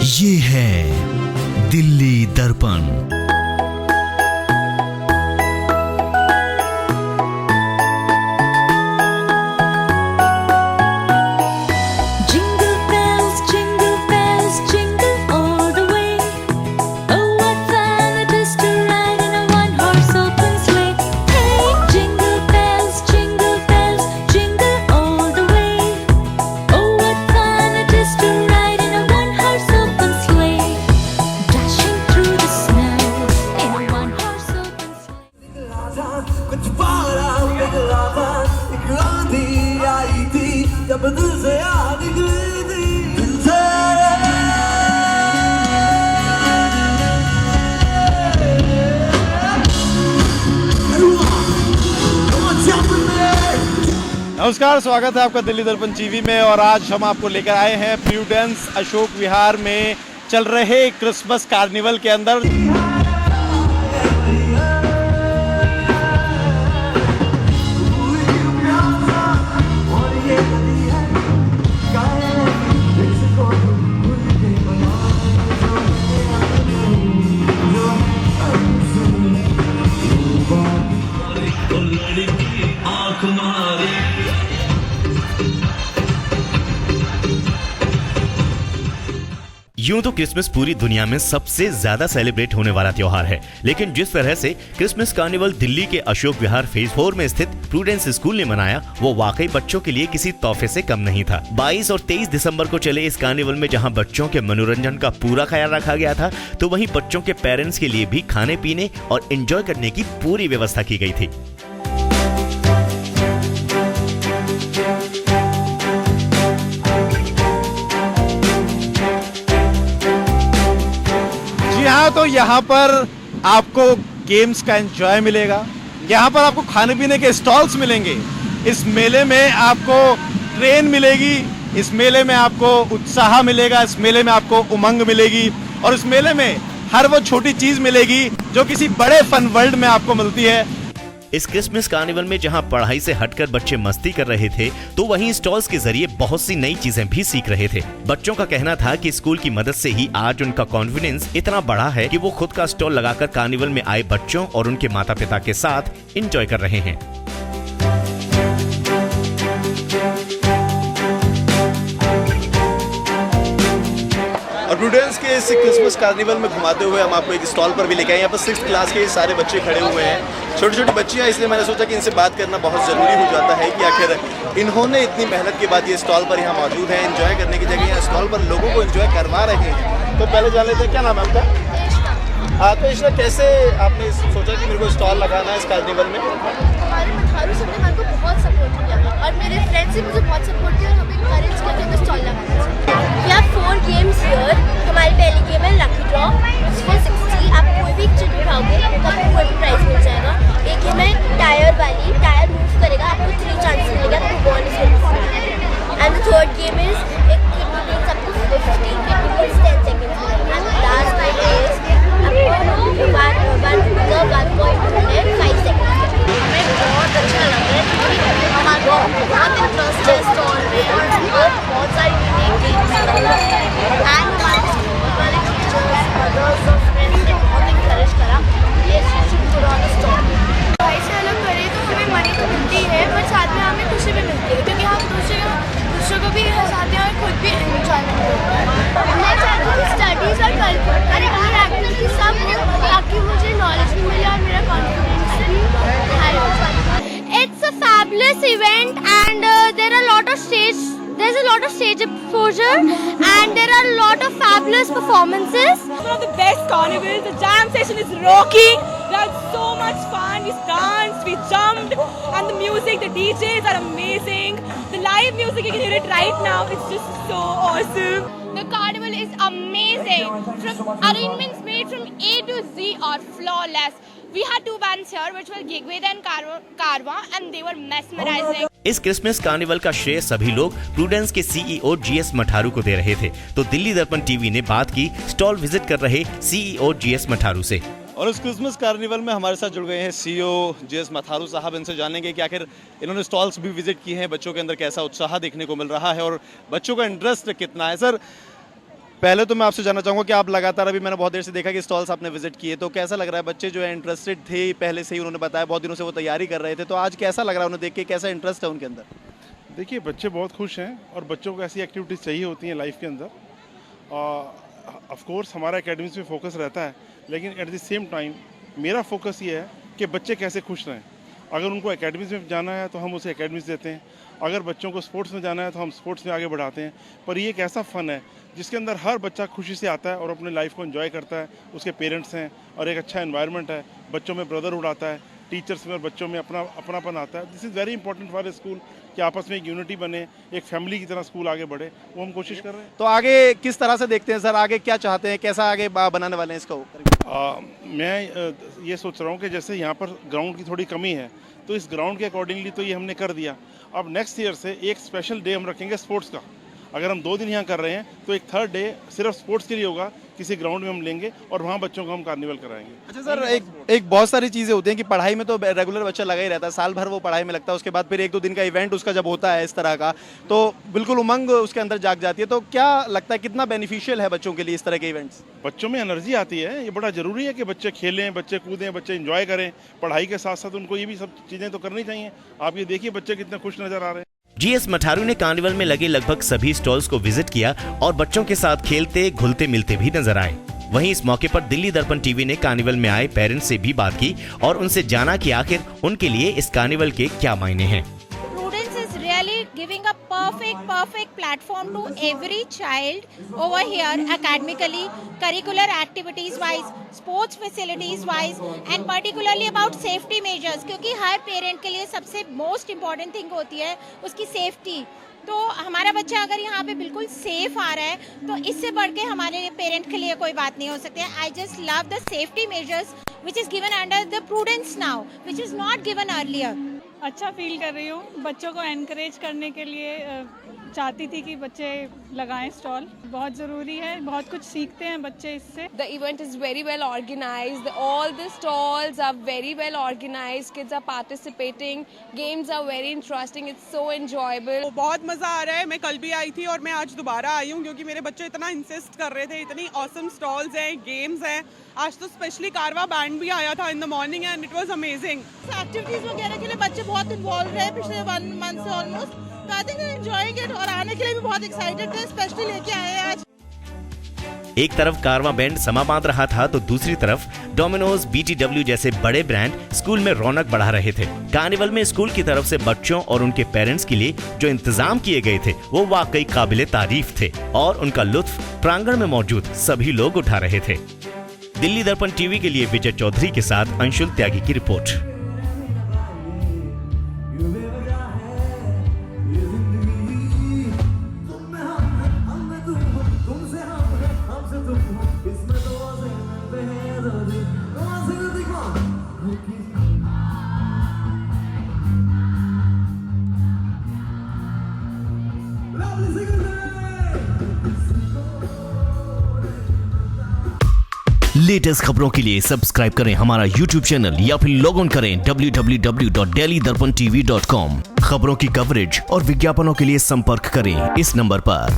ये है दिल्ली दर्पण। नमस्कार, स्वागत है आपका दिल्ली दर्पण टीवी में। और आज हम आपको लेकर आए हैं प्रूडेंस अशोक विहार में चल रहे क्रिसमस कार्निवल के अंदर। यूं तो क्रिसमस पूरी दुनिया में सबसे ज्यादा सेलिब्रेट होने वाला त्योहार है, लेकिन जिस तरह से क्रिसमस कार्निवल दिल्ली के अशोक विहार फेज 4 में स्थित प्रूडेंस स्कूल ने मनाया, वो वाकई बच्चों के लिए किसी तोहफे से कम नहीं था। 22 और 23 दिसंबर को चले इस कार्निवल में जहां बच्चों के मनोरंजन का पूरा ख्याल रखा गया था, तो वहीं बच्चों के पेरेंट्स के लिए भी खाने पीने और एंजॉय करने की पूरी व्यवस्था की गई थी। हाँ, तो यहाँ पर आपको गेम्स का एंजॉय मिलेगा, यहाँ पर आपको खाने पीने के स्टॉल्स मिलेंगे, इस मेले में आपको ट्रेन मिलेगी, इस मेले में आपको उत्साह मिलेगा, इस मेले में आपको उमंग मिलेगी और इस मेले में हर वो छोटी चीज मिलेगी जो किसी बड़े फन वर्ल्ड में आपको मिलती है। इस क्रिसमस कार्निवल में जहां पढ़ाई से हटकर बच्चे मस्ती कर रहे थे, तो वहीं स्टॉल्स के जरिए बहुत सी नई चीजें भी सीख रहे थे। बच्चों का कहना था कि स्कूल की मदद से ही आज उनका कॉन्फिडेंस इतना बढ़ा है कि वो खुद का स्टॉल लगाकर कार्निवल में आए बच्चों और उनके माता पिता के साथ एंजॉय कर रहे हैं। और प्रूडेंस के इस क्रिसमस कार्निवल में घुमाते हुए हम आपको एक स्टॉल पर भी लेके आए। यहाँ पर 6th क्लास के सारे बच्चे खड़े हुए हैं, छोटी छोटी बच्चियाँ, इसलिए मैंने सोचा कि इनसे बात करना बहुत ज़रूरी हो जाता है कि आखिर इन्होंने इतनी मेहनत के बाद ये स्टॉल पर यहाँ मौजूद है, एंजॉय करने की जगह यहाँ स्टॉल पर लोगों को एंजॉय करवा रहे हैं। तो पहले जान लेते हैं, क्या नाम है आपका? हाँ, तो इसलिए कैसे आपने सोचा कि मेरे को स्टॉल लगाना है इस कार्निवल में? हमारे मठारू सबने मेरे को बहुत सपोर्ट किया और मेरे फ्रेंड्स भी मुझे बहुत सपोर्ट किया और हमें इंकरेज करके मैं स्टॉल लगाना चाहिए। We have 4 games here. हमारी पहली गेम है लकी ड्रॉ, उसमें 60 आप कोई भी चिट उठाओगे तो आपको कोई भी प्राइस मिल जाएगा। एक गेम है टायर वाली, टायर मूव करेगा, आपको 3 चांसेस मिलेगा, आपको ball is and the third game is एक किडनी बीन्स, आपको 50 किडनी बीन्स 10 सेकंड्स मिलेगा एंड लास्ट गेम इज आपको 1 पॉइंट है 5 सेकंड्स। हमें बहुत अच्छा लग रहा है क्योंकि हमारा बहुत इंटरेस्ट है स्टॉल में और बहुत सारी यूनिक गेम्स एंड हमारे स्कूल वाले टीचर्स, मदर्स और फ्रेंड्स ने बहुत इंकरेज करा ये शुड पुट ऑन स्टॉल। पढ़ाई से अलग करें तो हमें मनी तो मिलती है पर साथ में हमें खुशी भी मिलती है क्योंकि हम दूसरों को भी हंसाते हैं और खुद भी एंजॉयमेंट करते हैं। मैं चाहती हूँ कि स्टडीज़ और करिकुलर एक्टिविटी सब हो ताकि मुझे नॉलेज भी मिले और मेरा कॉन्फिडेंस भी हाई हो जाए। It's a fabulous event and there's a lot of stage exposure and there are a lot of fabulous performances. One of the best carnivals. The jam session is rocking. We had so much fun. We danced, we jumped, and the music, the DJs are amazing. The live music, you can hear it right now. It's just so awesome. The carnival is amazing. From arrangements made from A to Z are flawless. We had 2 bands here, which were Gigwed and Karwa, and they were mesmerizing. इस Christmas carnival का श्रेय सभी लोग prudence के CEO GS Matharu को दे रहे थे। तो दिल्ली दर्पण टीवी ने बात की स्टॉल विजिट कर रहे सीईओ जीएस मठारू से। और इस क्रिसमस कार्निवल में हमारे साथ जुड़ गए हैं सीईओ जीएस मठारू साहब। इनसे जानेंगे कि आखिर इन्होंने स्टॉल्स भी विजिट किए हैं, बच्चों के अंदर कैसा उत्साह देखने को मिल रहा है और बच्चों का इंटरेस्ट कितना है। सर, पहले तो मैं आपसे जानना चाहूँगा कि आप लगातार, अभी मैंने बहुत देर से देखा कि स्टॉल्स आपने विजिट किए, तो कैसा लग रहा है? बच्चे जो है इंटरेस्टेड थे पहले से ही, उन्होंने बताया बहुत दिनों से वो तैयारी कर रहे थे, तो आज कैसा लग रहा है उन्हें देख के, कैसा इंटरेस्ट है उनके अंदर? देखिए, बच्चे बहुत खुश हैं और बच्चों को ऐसी एक्टिविटीज़ चाहिए होती हैं लाइफ के अंदर। ऑफ कोर्स हमारा एकेडमिक्स में फोकस रहता है, लेकिन एट द सेम टाइम मेरा फोकस ये है कि बच्चे कैसे खुश रहें। अगर उनको एकेडमिक्स में जाना है तो हम उसे एकेडमिक्स देते हैं, अगर बच्चों को स्पोर्ट्स में जाना है तो हम स्पोर्ट्स में आगे बढ़ाते हैं। पर ये एक ऐसा फ़न है जिसके अंदर हर बच्चा खुशी से आता है और अपने लाइफ को एंजॉय करता है। उसके पेरेंट्स हैं और एक अच्छा एनवायरनमेंट है, बच्चों में ब्रदरहुड आता है, टीचर्स में और बच्चों में अपनापन आता है। This is very important for a school कि आपस में एक यूनिटी बने, एक फैमिली की तरह स्कूल आगे बढ़े, वो हम कोशिश कर रहे हैं। तो आगे किस तरह से देखते हैं सर, आगे क्या चाहते हैं, कैसा आगे बनाने वाले हैं इसको? मैं ये सोच रहा हूँ कि जैसे यहाँ पर ग्राउंड की थोड़ी कमी है, तो इस ग्राउंड के अकॉर्डिंगली तो ये हमने कर दिया। अब नेक्स्ट ईयर से एक स्पेशल डे हम रखेंगे स्पोर्ट्स का। अगर हम 2 दिन यहाँ कर रहे हैं तो एक थर्ड डे सिर्फ स्पोर्ट्स के लिए होगा, किसी ग्राउंड में हम लेंगे और वहाँ बच्चों को हम कार्निवल कराएंगे। अच्छा सर, एक बहुत सारी चीज़ें होती हैं कि पढ़ाई में तो रेगुलर बच्चा लगा ही रहता है, साल भर वो पढ़ाई में लगता है, उसके बाद फिर 1-2 दिन का इवेंट उसका जब होता है इस तरह का, तो बिल्कुल उमंग उसके अंदर जाग जाती है। तो क्या लगता है कितना बेनिफिशियल है बच्चों के लिए इस तरह के इवेंट्स? बच्चों में एनर्जी आती है, ये बड़ा ज़रूरी है कि बच्चे खेलें, बच्चे कूदें, बच्चे इंजॉय करें। पढ़ाई के साथ साथ उनको ये भी सब चीज़ें तो करनी चाहिए। आप ये देखिए बच्चे कितने खुश नज़र आ रहे हैं। जीएस मठारू ने कार्निवल में लगे लगभग सभी स्टॉल्स को विजिट किया और बच्चों के साथ खेलते घुलते मिलते भी नजर आए। वहीं इस मौके पर दिल्ली दर्पण टीवी ने कार्निवल में आए पेरेंट्स से भी बात की और उनसे जाना कि आखिर उनके लिए इस कार्निवल के क्या मायने हैं। Prudence is really giving a perfect platform to every child over here academically, curricular activities wise, sports facilities wise and particularly about safety measures, क्योंकि हर पेरेंट के लिए सबसे मोस्ट इम्पॉर्टेंट थिंग होती है उसकी सेफ्टी। तो हमारा बच्चा अगर यहाँ पे बिल्कुल सेफ आ रहा है तो इससे बढ़ के हमारे पेरेंट के लिए कोई बात नहीं हो सकती है। I just love the safety measures which is given under the prudence now, which is not given earlier. अच्छा फील कर रही हूँ, बच्चों को एनकरेज करने के लिए चाहती थी कि बच्चे लगाएं स्टॉल, बहुत ज़रूरी है, बहुत कुछ सीखते हैं बच्चे इससे। The event is very well organized. All the stalls are very well organized. Kids are participating. Games are very interesting. It's so enjoyable. बहुत मज़ा आ रहा है। मैं कल भी आई थी और मैं आज दोबारा आई हूँ क्योंकि मेरे बच्चे इतना इंसिस्ट कर रहे थे। इतनी ऑसम स्टॉल्स हैं, गेम्स हैं। आज तो स्पेशली कारवा बैंड भी आया था in the morning and it was amazing. Activities वगैरह के लिए बच्चे बहुत इन्वॉल्व रहे पिछले 1 मंथ से ऑलमोस्ट। तो आई थिंक एंजॉयिंग इट और आने के लिए भी बहुत एक्साइटेड थे, स्पेशली लेके आए हैं आज। एक तरफ कारवां बैंड समा बांध रहा था तो दूसरी तरफ डोमिनोज, BTW जैसे बड़े ब्रांड स्कूल में रौनक बढ़ा रहे थे। कार्निवल में स्कूल की तरफ से बच्चों और उनके पेरेंट्स के लिए जो इंतजाम किए गए थे वो वाकई काबिले तारीफ थे और उनका लुत्फ प्रांगण में मौजूद सभी लोग उठा रहे थे। दिल्ली दर्पण टीवी के लिए विजय चौधरी के साथ अंशुल त्यागी की रिपोर्ट। लेटेस्ट खबरों के लिए सब्सक्राइब करें हमारा YouTube चैनल या फिर लॉग ऑन करें www.delhidarpantv.com। खबरों की कवरेज और विज्ञापनों के लिए संपर्क करें इस नंबर पर।